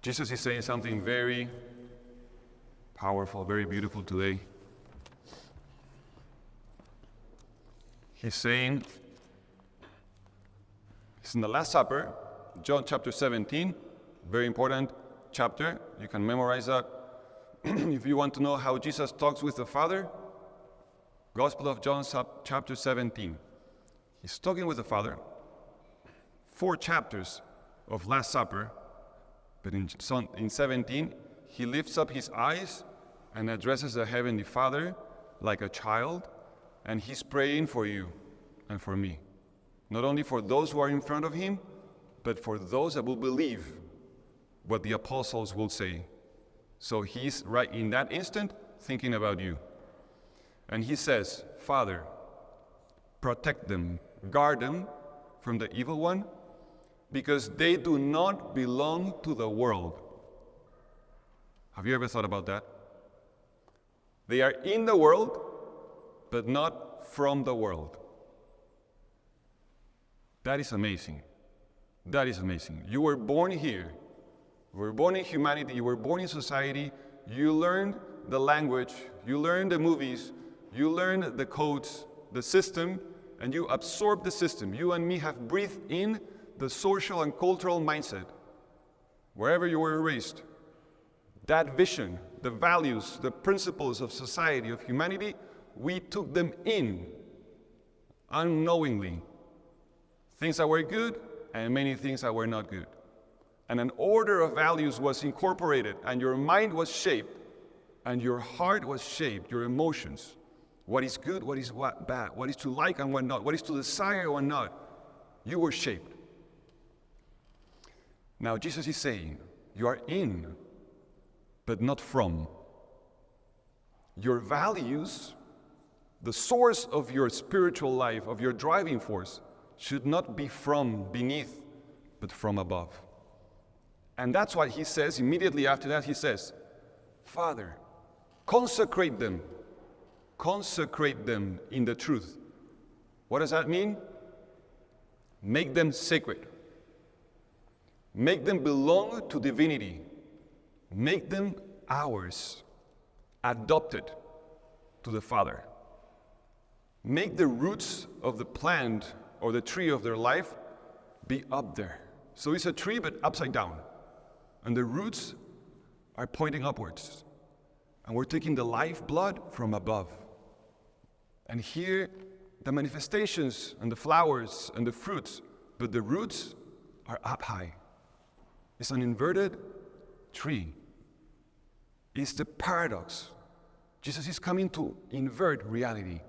Jesus is saying something very powerful, very beautiful today. He's saying, it's in the Last Supper, John chapter 17, very important chapter. You can memorize that. If you want to know how Jesus talks with the Father, Gospel of John chapter 17. He's talking with the Father. 4 chapters of Last Supper, but in 17, he lifts up his eyes and addresses the Heavenly Father like a child, and he's praying for you and for me. Not only for those who are in front of him, but for those that will believe what the apostles will say. So he's right in that instant thinking about you. And he says, Father, protect them, guard them from the evil one, because they do not belong to the world. Have you ever thought about that? They are in the world, but not from the world. That is amazing. That is amazing. You were born here. You were born in humanity. You were born in society. You learned the language. You learned the movies. You learned the codes, the system, and you absorbed the system. You and me have breathed in the social and cultural mindset. Wherever you were raised, that vision, the values, the principles of society, of humanity, we took them in unknowingly. Things that were good and many things that were not good. And an order of values was incorporated, and your mind was shaped, and your heart was shaped, your emotions. What is good, what is bad, what is to like and what not, what is to desire or not. You were shaped. Now Jesus is saying, you are in, but not from. Your values, the source of your spiritual life, of your driving force, should not be from beneath, but from above. And that's what he says immediately after that. He says, Father, consecrate them in the truth. What does that mean? Make them sacred. Make them belong to divinity. Make them ours, adopted to the Father. Make the roots of the plant or the tree of their life be up there. So it's a tree but upside down. And the roots are pointing upwards. And we're taking the lifeblood from above. And here, the manifestations and the flowers and the fruits, but the roots are up high. It's an inverted tree. It's the paradox. Jesus is coming to invert reality.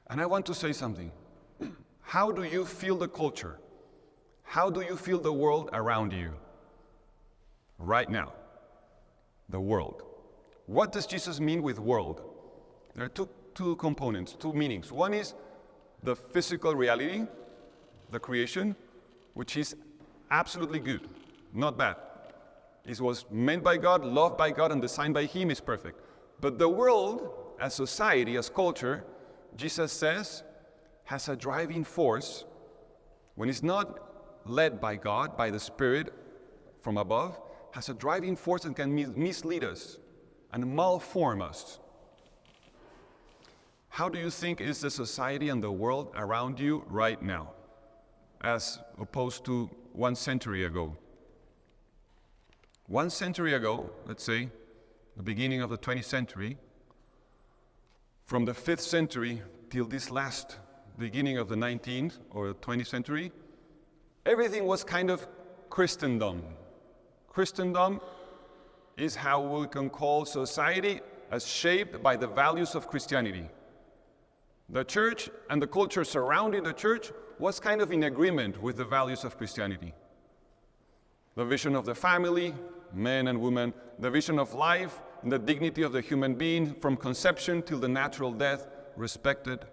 And I want to say something. How do you feel the culture? How do you feel the world around you? Right now, the world. What does Jesus mean with world? There are two components, two meanings. One is the physical reality, the creation, which is absolutely good, not bad. It was meant by God, loved by God, and designed by Him is perfect. But the world, as society, as culture, Jesus says, has a driving force when it's not led by God, by the Spirit from above, has a driving force that can mislead us and malform us. How do you think is the society and the world around you right now, as opposed to 1 century ago? 1 century ago, let's say, the beginning of the 20th century, from the 5th century till this last beginning of the 19th or the 20th century, everything was kind of Christendom. Christendom is how we can call society as shaped by the values of Christianity. The church and the culture surrounding the church was kind of in agreement with the values of Christianity. The vision of the family, men and women, the vision of life, and the dignity of the human being from conception till the natural death, respected.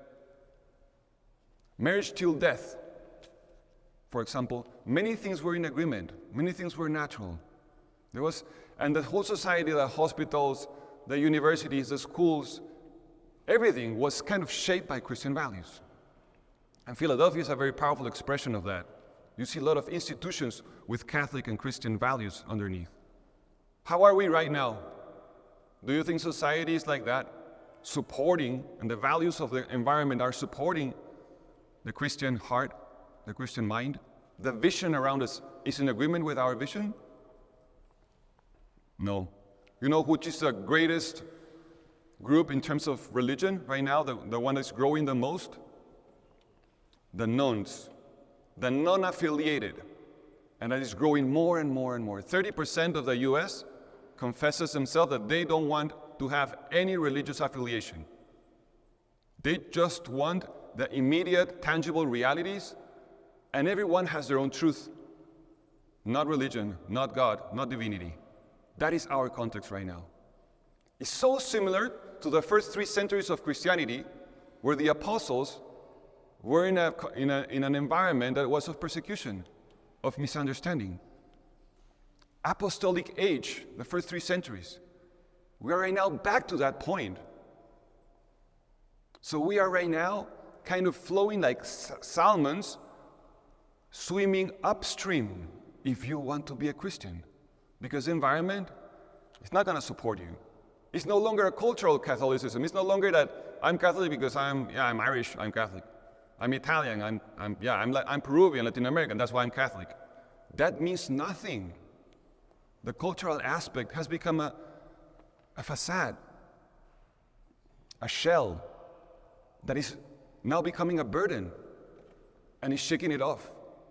Marriage till death, for example, many things were in agreement, many things were natural. And the whole society, the hospitals, the universities, the schools, everything was kind of shaped by Christian values. And Philadelphia is a very powerful expression of that. You see a lot of institutions with Catholic and Christian values underneath. How are we right now? Do you think society is like that? Supporting, and the values of the environment are supporting the Christian heart, the Christian mind? The vision around us is in agreement with our vision? No. You know which is the greatest group in terms of religion right now, the one that's growing the most? The nones, the non-affiliated. And that is growing more and more and more. 30% of the US confesses themselves that they don't want to have any religious affiliation. They just want the immediate, tangible realities, and everyone has their own truth. Not religion, not God, not divinity. That is our context right now. It's so similar to the first 3 centuries of Christianity, where the apostles were in an environment that was of persecution, of misunderstanding. Apostolic age, the first 3 centuries. We are right now back to that point. So we are right now kind of flowing like salmons, swimming upstream if you want to be a Christian. Because the environment is not going to support you. It's no longer a cultural Catholicism. It's no longer that I'm Catholic because I'm Irish, I'm Catholic. I'm Italian, I'm Peruvian, Latin American, that's why I'm Catholic. That means nothing. The cultural aspect has become a facade, a shell that is now becoming a burden and is shaking it off.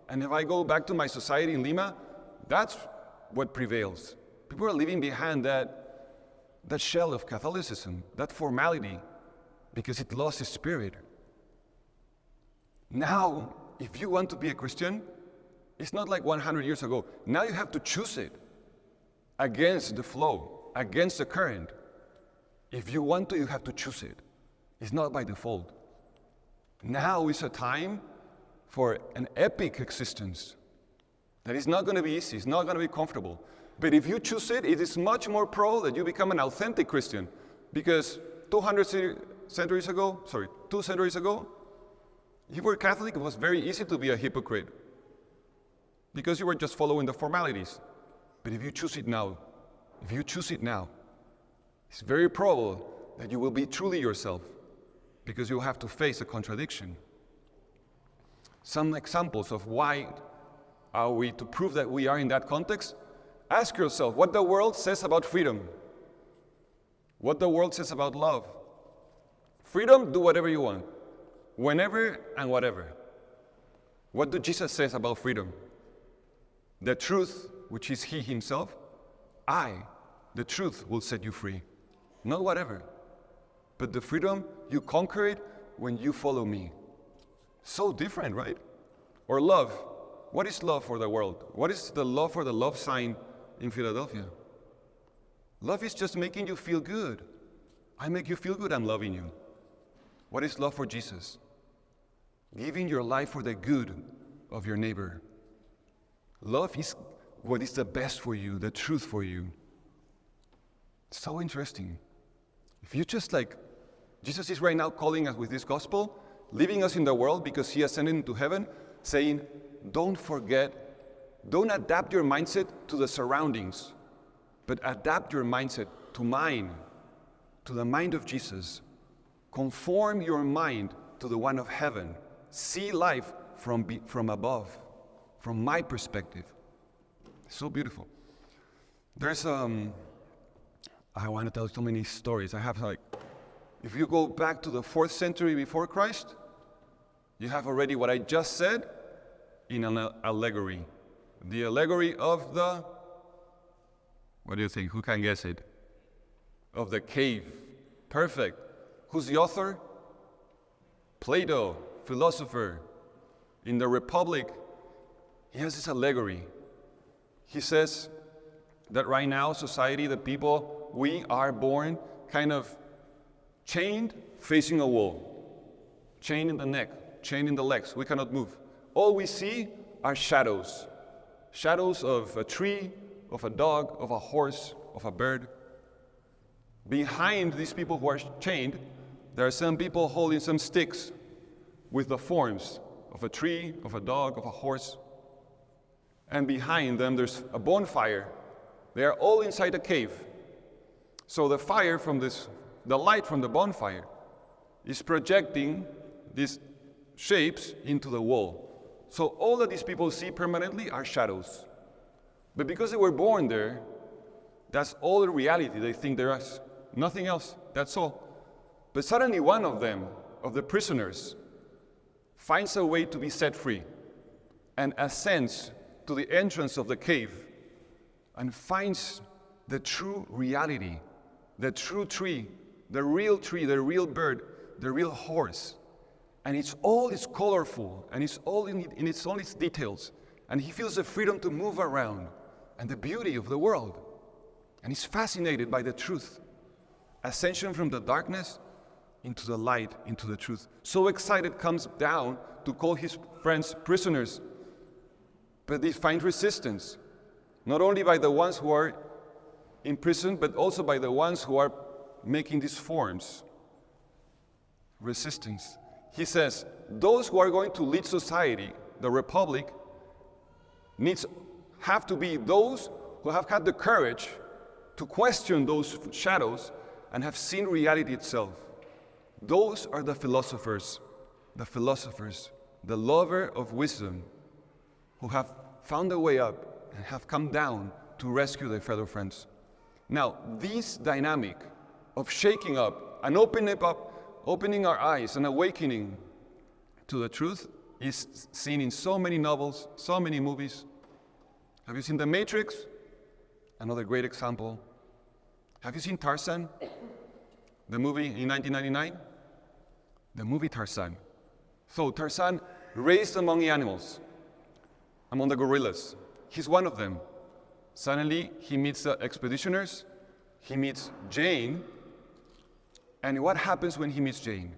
And if I go back to my society in Lima, that's what prevails. People are leaving behind that shell of Catholicism, that formality, because it lost its spirit. Now, if you want to be a Christian, it's not like 100 years ago. Now you have to choose it against the flow, against the current. If you want to, you have to choose it. It's not by default. Now is a time for an epic existence that is not going to be easy, it's not going to be comfortable. But if you choose it, it is much more probable that you become an authentic Christian. Because 2 centuries ago, you were Catholic, it was very easy to be a hypocrite. Because you were just following the formalities. But if you choose it now, it's very probable that you will be truly yourself. Because you have to face a contradiction. Some examples of why are we to prove that we are in that context? Ask yourself what the world says about freedom. What the world says about love. Freedom, do whatever you want. Whenever and whatever. What do Jesus says about freedom? The truth, which is He Himself, the truth, will set you free. Not whatever. But the freedom, you conquer it when you follow me. So different, right? Or love. What is love for the world? What is the love for the love sign in Philadelphia? Love is just making you feel good. I make you feel good, I'm loving you. What is love for Jesus? Giving your life for the good of your neighbor. Love is what is the best for you, the truth for you. So interesting. If you just Jesus is right now calling us with this gospel, leaving us in the world because He ascended into heaven, saying, don't forget, don't adapt your mindset to the surroundings, but adapt your mindset to mine, to the mind of Jesus. Conform your mind to the one of heaven. See life from above, from my perspective. So beautiful. There's I want to tell so many stories. I have if you go back to the 4th century before Christ, you have already what I just said in an allegory. The allegory of the, what do you think? Who can guess it? Of the cave. Perfect. Who's the author? Plato, philosopher. In the Republic, he has this allegory. He says that right now, society, the people, we are born kind of chained, facing a wall. Chained in the neck, chained in the legs. We cannot move. All we see are shadows. Shadows of a tree, of a dog, of a horse, of a bird. Behind these people who are chained, there are some people holding some sticks with the forms of a tree, of a dog, of a horse. and behind them there's a bonfire. They are all inside a cave. So the fire from the light from the bonfire is projecting these shapes into the wall. So all that these people see permanently are shadows. But because they were born there, that's all the reality they think there is. Nothing else, that's all. But suddenly one of them, of the prisoners, finds a way to be set free and ascends to the entrance of the cave and finds the true reality, the true tree, the real bird, the real horse. And it's colorful, and it's all in its details. And he feels the freedom to move around and the beauty of the world. And he's fascinated by the truth. Ascension from the darkness into the light, into the truth. So excited, comes down to call his friends prisoners. But they find resistance, not only by the ones who are in prison, but also by the ones who are making these forms. Resistance. He says, those who are going to lead society, the republic, have to be those who have had the courage to question those shadows and have seen reality itself. Those are the philosophers, the lover of wisdom, who have found a way up and have come down to rescue their fellow friends. Now, this dynamic of shaking up and opening our eyes and awakening to the truth is seen in so many novels, so many movies. Have you seen The Matrix? Another great example. Have you seen Tarzan? The movie in 1999? The movie Tarzan. So Tarzan, raised among the animals, among the gorillas. He's one of them. Suddenly, he meets the expeditioners, he meets Jane, and what happens when he meets Jane?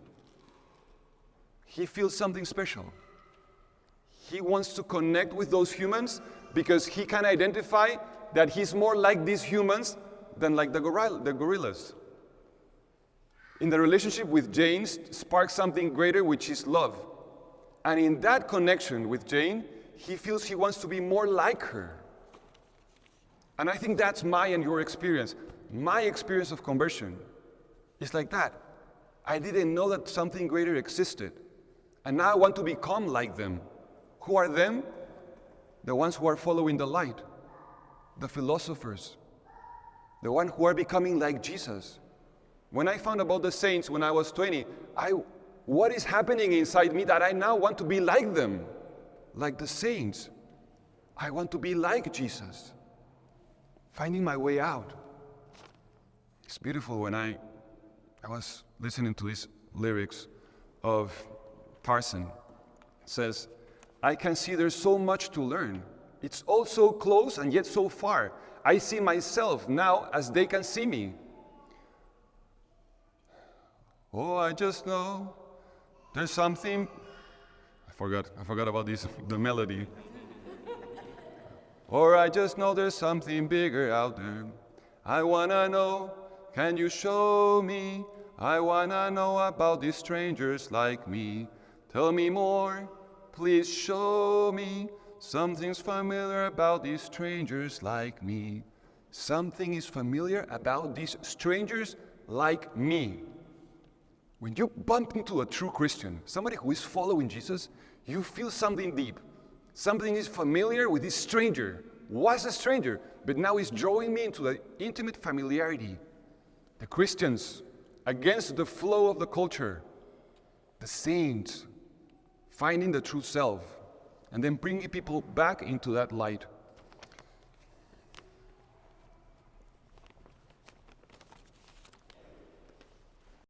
He feels something special. He wants to connect with those humans because he can identify that he's more like these humans than like the gorillas. In the relationship with Jane sparks something greater, which is love. And in that connection with Jane, he feels he wants to be more like her. And I think that's my and your experience. My experience of conversion is like that. I didn't know that something greater existed. And now I want to become like them. Who are them? The ones who are following the light. The philosophers. The ones who are becoming like Jesus. When I found about the saints when I was 20, what is happening inside me that I now want to be like them? Like the saints. I want to be like Jesus. Finding my way out. It's beautiful when I was listening to these lyrics of Tarzan. It says, I can see there's so much to learn. It's all so close and yet so far. I see myself now as they can see me. Oh, I just know there's something. I forgot about the melody. Or I just know there's something bigger out there. I wanna know, can you show me? I wanna know about these strangers like me. Tell me more, please show me. Something's familiar about these strangers like me. Something is familiar about these strangers like me. When you bump into a true Christian, somebody who is following Jesus, you feel something deep. Something is familiar with this stranger. Was a stranger, but now he's drawing me into the intimate familiarity. The Christians, against the flow of the culture. The saints, finding the true self, and then bringing people back into that light.